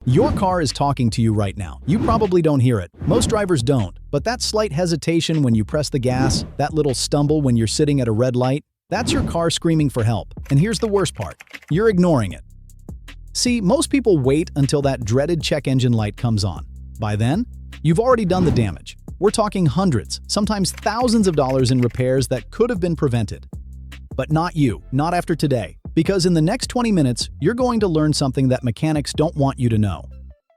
Your car is talking to you right now. You probably don't hear it. Most drivers don't. But that slight hesitation when you press the gas, that little stumble when you're sitting at a red light, that's your car screaming for help. And here's the worst part. You're ignoring it. See, most people wait until that dreaded check engine light comes on. By then, you've already done the damage. We're talking hundreds, sometimes thousands of dollars in repairs that could have been prevented. But not you, not after today. Because in the next 20 minutes, you're going to learn something that mechanics don't want you to know.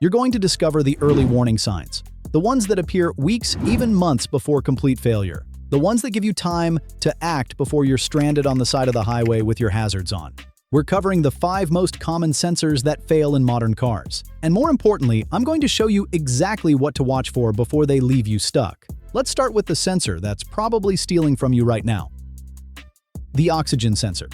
You're going to discover the early warning signs, the ones that appear weeks, even months before complete failure, the ones that give you time to act before you're stranded on the side of the highway with your hazards on. We're covering the 5 most common sensors that fail in modern cars. And more importantly, I'm going to show you exactly what to watch for before they leave you stuck. Let's start with the sensor that's probably stealing from you right now. The oxygen sensor.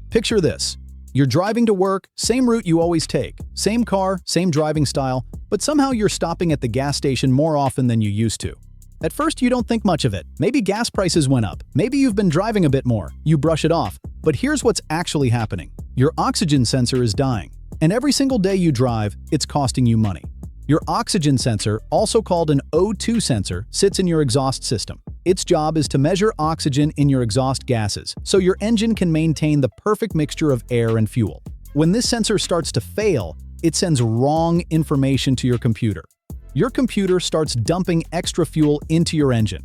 Picture this. You're driving to work, same route you always take, same car, same driving style, but somehow you're stopping at the gas station more often than you used to. At first, you don't think much of it. Maybe gas prices went up. Maybe you've been driving a bit more. You brush it off. But here's what's actually happening. Your oxygen sensor is dying. And every single day you drive, it's costing you money. Your oxygen sensor, also called an O2 sensor, sits in your exhaust system. Its job is to measure oxygen in your exhaust gases, so your engine can maintain the perfect mixture of air and fuel. When this sensor starts to fail, it sends wrong information to your computer. Your computer starts dumping extra fuel into your engine.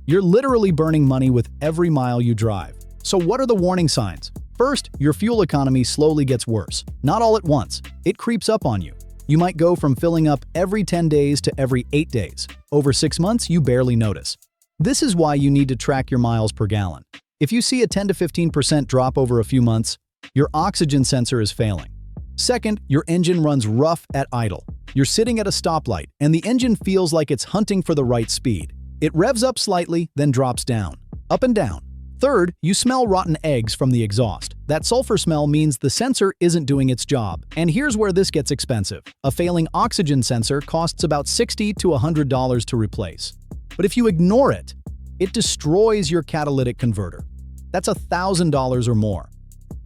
You're literally burning money with every mile you drive. So what are the warning signs? First, your fuel economy slowly gets worse. Not all at once. It creeps up on you. You might go from filling up every 10 days to every 8 days. Over 6 months, you barely notice. This is why you need to track your miles per gallon. If you see a 10 to 15% drop over a few months, your oxygen sensor is failing. Second, your engine runs rough at idle. You're sitting at a stoplight, and the engine feels like it's hunting for the right speed. It revs up slightly, then drops down. Up and down. Third, you smell rotten eggs from the exhaust. That sulfur smell means the sensor isn't doing its job. And here's where this gets expensive. A failing oxygen sensor costs about $60 to $100 to replace. But if you ignore it, it destroys your catalytic converter. That's $1,000 or more.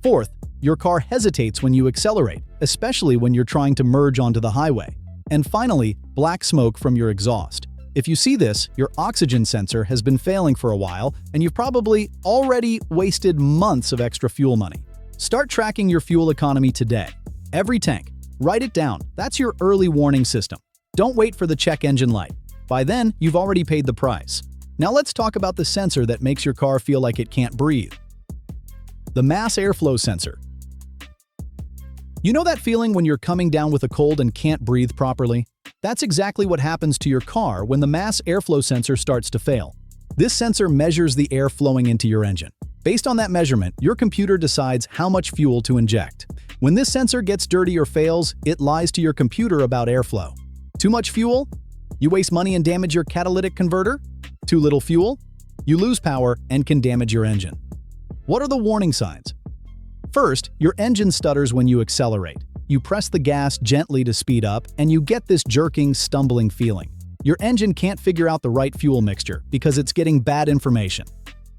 Fourth, your car hesitates when you accelerate, especially when you're trying to merge onto the highway. And finally, black smoke from your exhaust. If you see this, your oxygen sensor has been failing for a while, and you've probably already wasted months of extra fuel money. Start tracking your fuel economy today. Every tank. Write it down. That's your early warning system. Don't wait for the check engine light. By then, you've already paid the price. Now let's talk about the sensor that makes your car feel like it can't breathe. The mass airflow sensor. You know that feeling when you're coming down with a cold and can't breathe properly? That's exactly what happens to your car when the mass airflow sensor starts to fail. This sensor measures the air flowing into your engine. Based on that measurement, your computer decides how much fuel to inject. When this sensor gets dirty or fails, it lies to your computer about airflow. Too much fuel? You waste money and damage your catalytic converter? Too little fuel? You lose power and can damage your engine. What are the warning signs? First, your engine stutters when you accelerate. You press the gas gently to speed up, and you get this jerking, stumbling feeling. Your engine can't figure out the right fuel mixture because it's getting bad information.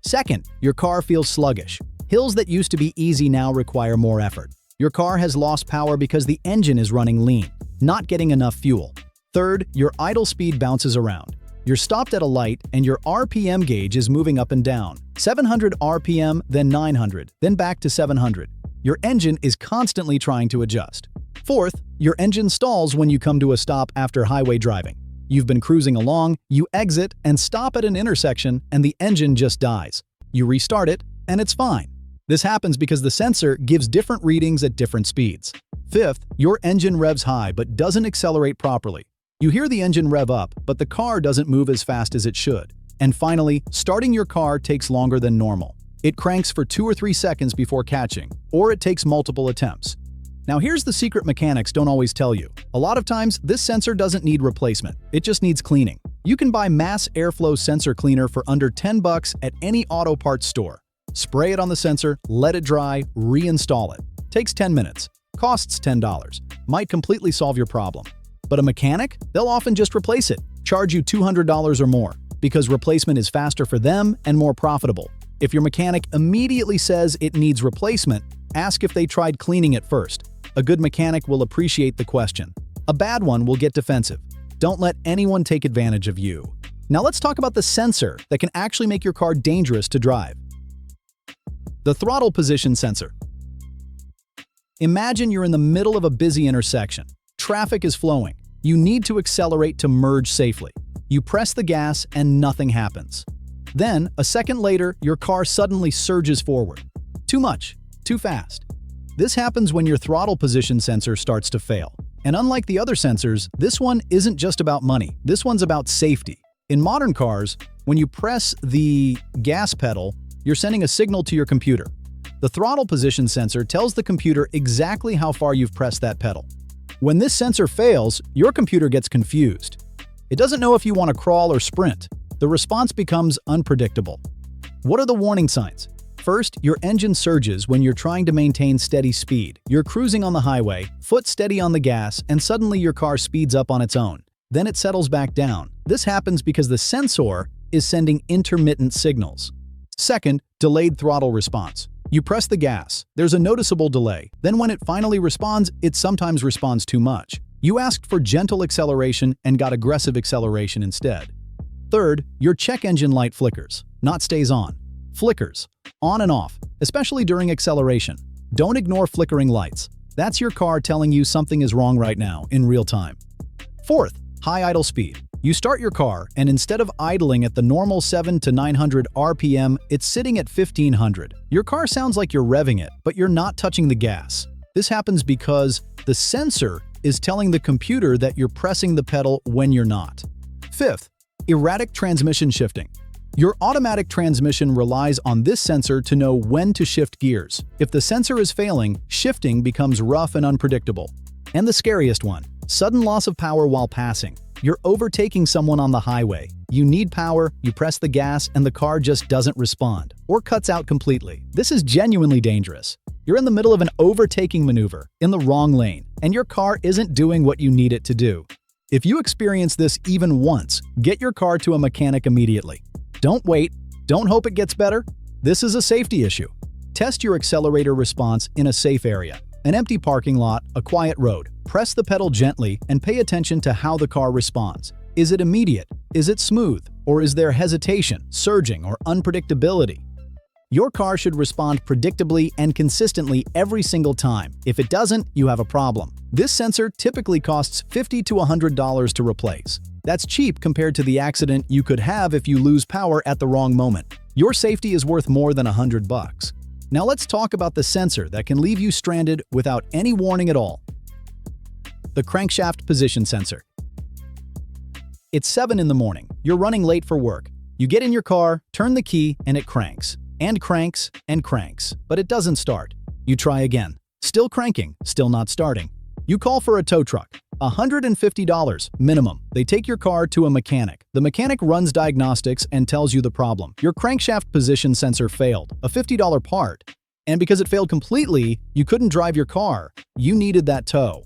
Second, your car feels sluggish. Hills that used to be easy now require more effort. Your car has lost power because the engine is running lean, not getting enough fuel. Third, your idle speed bounces around. You're stopped at a light and your RPM gauge is moving up and down. 700 RPM, then 900, then back to 700. Your engine is constantly trying to adjust. Fourth, your engine stalls when you come to a stop after highway driving. You've been cruising along, you exit and stop at an intersection, and the engine just dies. You restart it, and it's fine. This happens because the sensor gives different readings at different speeds. Fifth, your engine revs high but doesn't accelerate properly. You hear the engine rev up, but the car doesn't move as fast as it should. And finally, starting your car takes longer than normal. It cranks for 2 or 3 seconds before catching, or it takes multiple attempts. Now here's the secret mechanics don't always tell you. A lot of times, this sensor doesn't need replacement. It just needs cleaning. You can buy mass airflow sensor cleaner for under $10 at any auto parts store. Spray it on the sensor, let it dry, reinstall it. Takes 10 minutes. Costs $10. Might completely solve your problem. But a mechanic? They'll often just replace it, charge you $200 or more, because replacement is faster for them and more profitable. If your mechanic immediately says it needs replacement, ask if they tried cleaning it first. A good mechanic will appreciate the question. A bad one will get defensive. Don't let anyone take advantage of you. Now let's talk about the sensor that can actually make your car dangerous to drive. The throttle position sensor. Imagine you're in the middle of a busy intersection. Traffic is flowing. You need to accelerate to merge safely. You press the gas and nothing happens. Then, a second later, your car suddenly surges forward. Too much, too fast. This happens when your throttle position sensor starts to fail. And unlike the other sensors, this one isn't just about money. This one's about safety. In modern cars, when you press the gas pedal, you're sending a signal to your computer. The throttle position sensor tells the computer exactly how far you've pressed that pedal. When this sensor fails, your computer gets confused. It doesn't know if you want to crawl or sprint. The response becomes unpredictable. What are the warning signs? First, your engine surges when you're trying to maintain steady speed. You're cruising on the highway, foot steady on the gas, and suddenly your car speeds up on its own. Then it settles back down. This happens because the sensor is sending intermittent signals. Second, delayed throttle response. You press the gas. There's a noticeable delay. Then when it finally responds, it sometimes responds too much. You asked for gentle acceleration and got aggressive acceleration instead. Third, your check engine light flickers, not stays on. Flickers, on and off, especially during acceleration. Don't ignore flickering lights. That's your car telling you something is wrong right now, in real time. Fourth, high idle speed. You start your car, and instead of idling at the normal 700 to 900 RPM, it's sitting at 1500. Your car sounds like you're revving it, but you're not touching the gas. This happens because the sensor is telling the computer that you're pressing the pedal when you're not. Fifth, erratic transmission shifting. Your automatic transmission relies on this sensor to know when to shift gears. If the sensor is failing, shifting becomes rough and unpredictable. And the scariest one, sudden loss of power while passing. You're overtaking someone on the highway. You need power, you press the gas, and the car just doesn't respond, or cuts out completely. This is genuinely dangerous. You're in the middle of an overtaking maneuver, in the wrong lane, and your car isn't doing what you need it to do. If you experience this even once, get your car to a mechanic immediately. Don't wait. Don't hope it gets better. This is a safety issue. Test your accelerator response in a safe area. An empty parking lot, a quiet road. Press the pedal gently and pay attention to how the car responds. Is it immediate? Is it smooth? Or is there hesitation, surging, or unpredictability? Your car should respond predictably and consistently every single time. If it doesn't, you have a problem. This sensor typically costs $50 to $100 to replace. That's cheap compared to the accident you could have if you lose power at the wrong moment. Your safety is worth more than $100. Now let's talk about the sensor that can leave you stranded without any warning at all. The crankshaft position sensor. It's 7 in the morning. You're running late for work. You get in your car, turn the key, and it cranks. And cranks, and cranks. But it doesn't start. You try again. Still cranking, still not starting. You call for a tow truck. $150 minimum. They take your car to a mechanic. The mechanic runs diagnostics and tells you the problem. Your crankshaft position sensor failed, a $50 part. And because it failed completely, you couldn't drive your car. You needed that tow.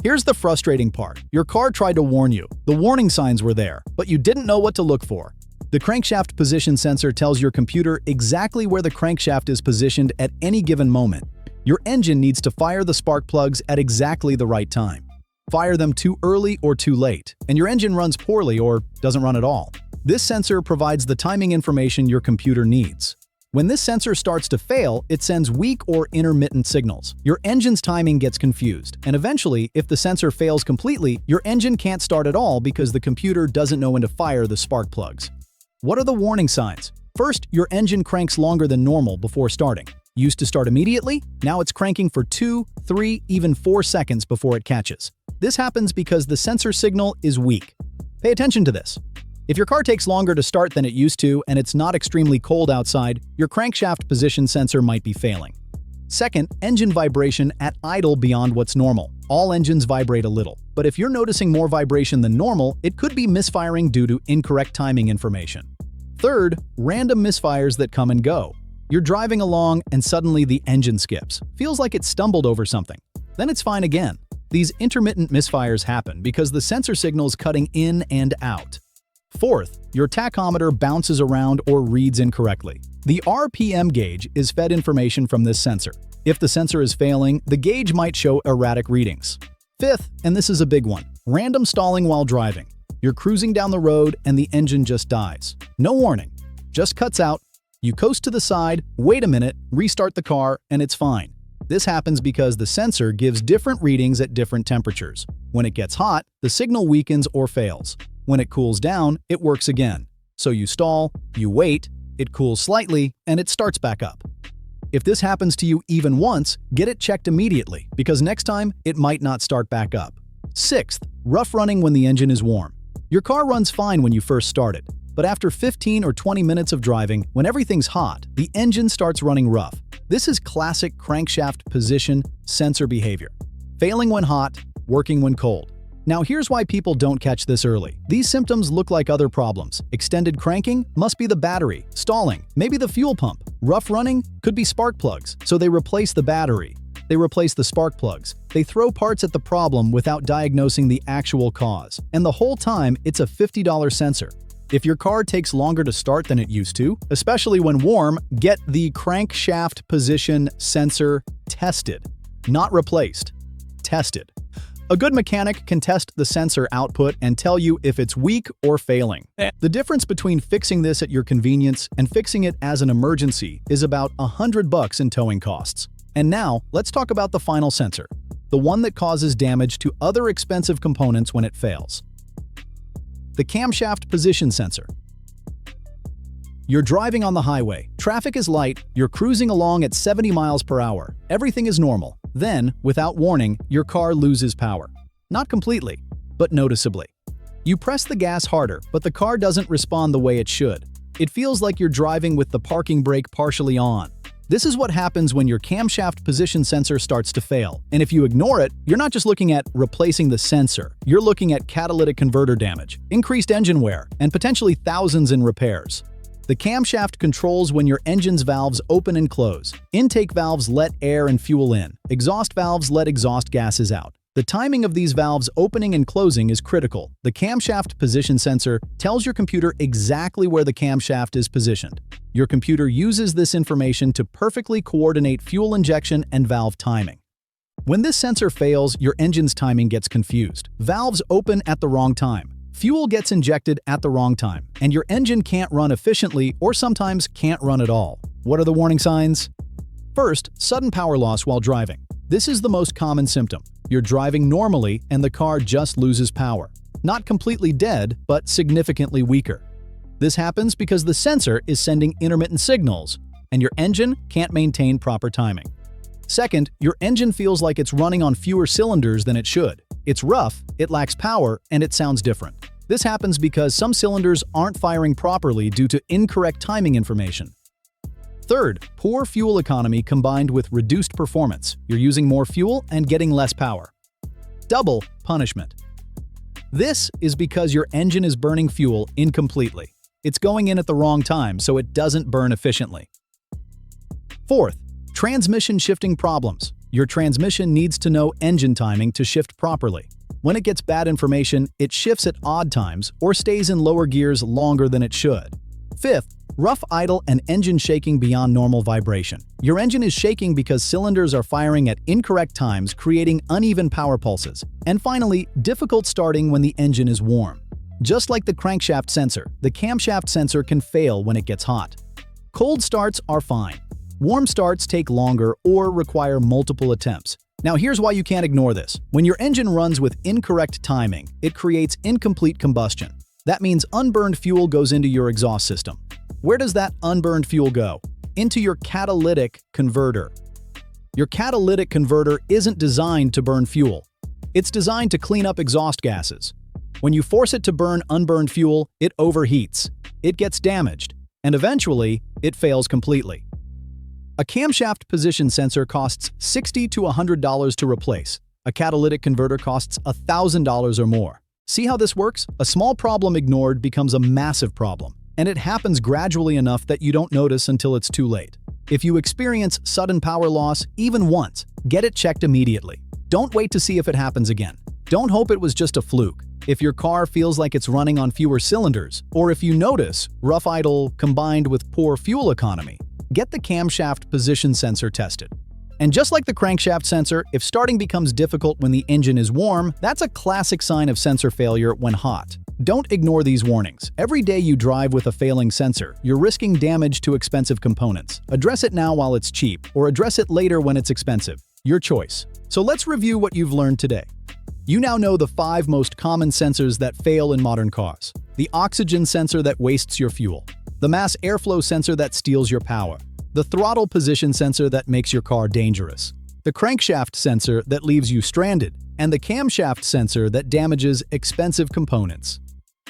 Here's the frustrating part. Your car tried to warn you. The warning signs were there, but you didn't know what to look for. The crankshaft position sensor tells your computer exactly where the crankshaft is positioned at any given moment. Your engine needs to fire the spark plugs at exactly the right time. Fire them too early or too late, and your engine runs poorly or doesn't run at all. This sensor provides the timing information your computer needs. When this sensor starts to fail, it sends weak or intermittent signals. Your engine's timing gets confused, and eventually, if the sensor fails completely, your engine can't start at all because the computer doesn't know when to fire the spark plugs. What are the warning signs? First, your engine cranks longer than normal before starting. Used to start immediately, now it's cranking for 2, 3, even 4 seconds before it catches. This happens because the sensor signal is weak. Pay attention to this. If your car takes longer to start than it used to and it's not extremely cold outside, your crankshaft position sensor might be failing. Second, engine vibration at idle beyond what's normal. All engines vibrate a little, but if you're noticing more vibration than normal, it could be misfiring due to incorrect timing information. Third, random misfires that come and go. You're driving along and suddenly the engine skips. Feels like it stumbled over something. Then it's fine again. These intermittent misfires happen because the sensor signal's cutting in and out. Fourth, your tachometer bounces around or reads incorrectly. The RPM gauge is fed information from this sensor. If the sensor is failing, the gauge might show erratic readings. Fifth, and this is a big one, random stalling while driving. You're cruising down the road and the engine just dies. No warning, just cuts out. You coast to the side, wait a minute, restart the car, and it's fine. This happens because the sensor gives different readings at different temperatures. When it gets hot, the signal weakens or fails. When it cools down, it works again. So you stall, you wait, it cools slightly, and it starts back up. If this happens to you even once, get it checked immediately, because next time, it might not start back up. Sixth, rough running when the engine is warm. Your car runs fine when you first start it, but after 15 or 20 minutes of driving, when everything's hot, the engine starts running rough. This is classic crankshaft position sensor behavior. Failing when hot, working when cold. Now here's why people don't catch this early. These symptoms look like other problems. Extended cranking must be the battery. Stalling, maybe the fuel pump. Rough running could be spark plugs, so they replace the battery. They replace the spark plugs. They throw parts at the problem without diagnosing the actual cause. And the whole time, it's a $50 sensor. If your car takes longer to start than it used to, especially when warm, get the crankshaft position sensor tested. Not replaced. Tested. A good mechanic can test the sensor output and tell you if it's weak or failing. The difference between fixing this at your convenience and fixing it as an emergency is about $100 in towing costs. And now, let's talk about the final sensor, the one that causes damage to other expensive components when it fails. The camshaft position sensor. You're driving on the highway, traffic is light, you're cruising along at 70 miles per hour. Everything is normal. Then, without warning, your car loses power. Not completely, but noticeably. You press the gas harder, but the car doesn't respond the way it should. It feels like you're driving with the parking brake partially on. This is what happens when your camshaft position sensor starts to fail. And if you ignore it, you're not just looking at replacing the sensor, you're looking at catalytic converter damage, increased engine wear, and potentially thousands in repairs. The camshaft controls when your engine's valves open and close. Intake valves let air and fuel in. Exhaust valves let exhaust gases out. The timing of these valves opening and closing is critical. The camshaft position sensor tells your computer exactly where the camshaft is positioned. Your computer uses this information to perfectly coordinate fuel injection and valve timing. When this sensor fails, your engine's timing gets confused. Valves open at the wrong time. Fuel gets injected at the wrong time, and your engine can't run efficiently or sometimes can't run at all. What are the warning signs? First, sudden power loss while driving. This is the most common symptom. You're driving normally and the car just loses power. Not completely dead, but significantly weaker. This happens because the sensor is sending intermittent signals, and your engine can't maintain proper timing. Second, your engine feels like it's running on fewer cylinders than it should. It's rough, it lacks power, and it sounds different. This happens because some cylinders aren't firing properly due to incorrect timing information. Third, poor fuel economy combined with reduced performance. You're using more fuel and getting less power. Double punishment. This is because your engine is burning fuel incompletely. It's going in at the wrong time, so it doesn't burn efficiently. Fourth, transmission shifting problems. Your transmission needs to know engine timing to shift properly. When it gets bad information, it shifts at odd times or stays in lower gears longer than it should. Fifth, rough idle and engine shaking beyond normal vibration. Your engine is shaking because cylinders are firing at incorrect times, creating uneven power pulses. And finally, difficult starting when the engine is warm. Just like the crankshaft sensor, the camshaft sensor can fail when it gets hot. Cold starts are fine. Warm starts take longer or require multiple attempts. Now here's why you can't ignore this. When your engine runs with incorrect timing, it creates incomplete combustion. That means unburned fuel goes into your exhaust system. Where does that unburned fuel go? Into your catalytic converter. Your catalytic converter isn't designed to burn fuel. It's designed to clean up exhaust gases. When you force it to burn unburned fuel, it overheats, it gets damaged, and eventually, it fails completely. A camshaft position sensor costs $60 to $100 to replace. A catalytic converter costs $1,000 or more. See how this works? A small problem ignored becomes a massive problem, and it happens gradually enough that you don't notice until it's too late. If you experience sudden power loss even once, get it checked immediately. Don't wait to see if it happens again. Don't hope it was just a fluke. If your car feels like it's running on fewer cylinders, or if you notice rough idle combined with poor fuel economy, get the camshaft position sensor tested. And just like the crankshaft sensor, if starting becomes difficult when the engine is warm, that's a classic sign of sensor failure when hot. Don't ignore these warnings. Every day you drive with a failing sensor, you're risking damage to expensive components. Address it now while it's cheap, or address it later when it's expensive. Your choice. So let's review what you've learned today. You now know the 5 most common sensors that fail in modern cars. The oxygen sensor that wastes your fuel. The mass airflow sensor that steals your power. The throttle position sensor that makes your car dangerous. The crankshaft sensor that leaves you stranded. And the camshaft sensor that damages expensive components.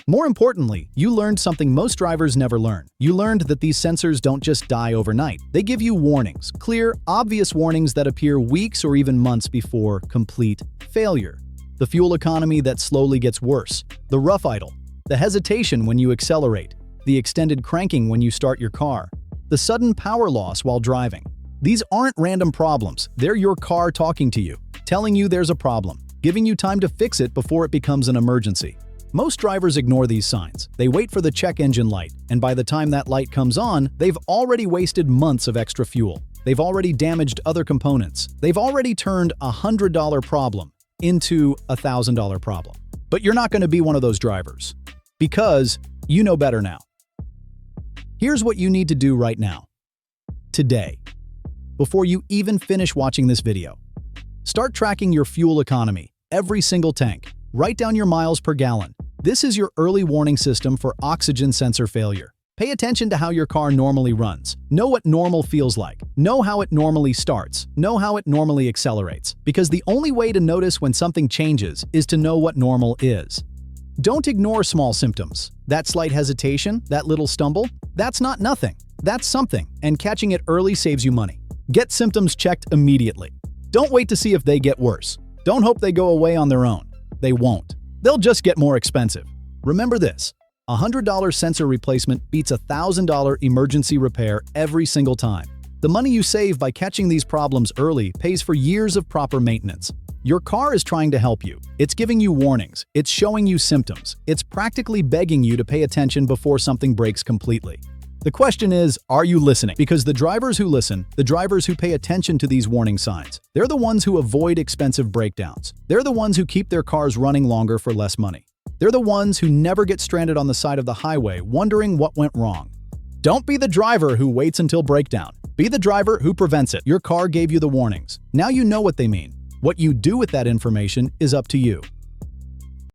More importantly, you learned something most drivers never learn. You learned that these sensors don't just die overnight. They give you warnings, clear, obvious warnings that appear weeks or even months before complete failure. The fuel economy that slowly gets worse. The rough idle. The hesitation when you accelerate. The extended cranking when you start your car. The sudden power loss while driving. These aren't random problems. They're your car talking to you, telling you there's a problem, giving you time to fix it before it becomes an emergency. Most drivers ignore these signs. They wait for the check engine light, and by the time that light comes on, they've already wasted months of extra fuel. They've already damaged other components. They've already turned a $100 problem into a $1,000 problem. But you're not going to be one of those drivers, because you know better now. Here's what you need to do right now. Today, before you even finish watching this video, start tracking your fuel economy, every single tank. Write down your miles per gallon. This is your early warning system for oxygen sensor failure. Pay attention to how your car normally runs. Know what normal feels like. Know how it normally starts. Know how it normally accelerates. Because the only way to notice when something changes is to know what normal is. Don't ignore small symptoms. That slight hesitation, that little stumble, that's not nothing. That's something, and catching it early saves you money. Get symptoms checked immediately. Don't wait to see if they get worse. Don't hope they go away on their own. They won't. They'll just get more expensive. Remember this, a $100 sensor replacement beats a $1,000 emergency repair every single time. The money you save by catching these problems early pays for years of proper maintenance. Your car is trying to help you. It's giving you warnings. It's showing you symptoms. It's practically begging you to pay attention before something breaks completely. The question is, are you listening? Because the drivers who listen, the drivers who pay attention to these warning signs, they're the ones who avoid expensive breakdowns. They're the ones who keep their cars running longer for less money. They're the ones who never get stranded on the side of the highway wondering what went wrong. Don't be the driver who waits until breakdown. Be the driver who prevents it. Your car gave you the warnings. Now you know what they mean. What you do with that information is up to you.